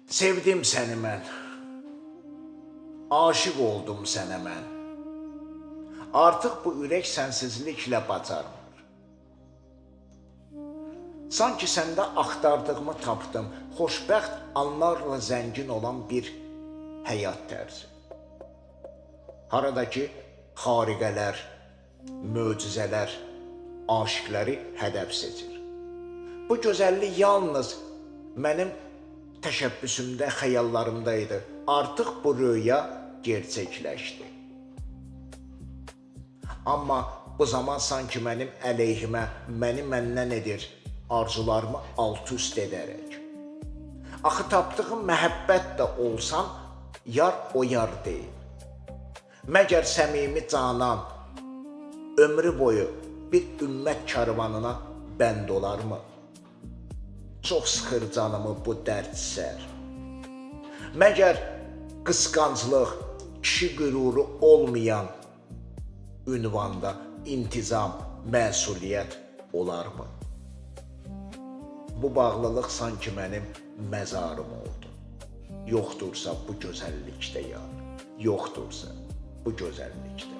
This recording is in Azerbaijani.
Sevdim səni mən, aşiq oldum sənə mən. Artıq bu ürək sənsizliklə bacarmır. Sanki səndə axtardığımı tapdım, xoşbəxt anlarla zəngin olan bir həyat tərzi. Haradakı xariqələr, möcüzələr, aşiqləri hədəf seçir. Bu gözəllik yalnız mənim təşəbbüsümdə, xəyallarımdaydı. Artıq bu röya gerçəkləşdi. Amma bu zaman sanki mənim əleyhimə, məni məndən edir, arzularımı alt-üst edərək. Axı tapdığım məhəbbət də olsan, yar o yar deyil. Məgər səmimi canan, ömrü boyu bir ümmət karvanına bənd olarmı? Çox sıxır canımı bu dərd sər. Məgər qısqanclıq, kişi qüruru olmayan ünvanda intizam, məsuliyyət olarmı? Bu bağlılıq sanki mənim məzarım oldu. Yoxdursa bu gözəllikdə yar, yoxdursa bu gözəllikdə.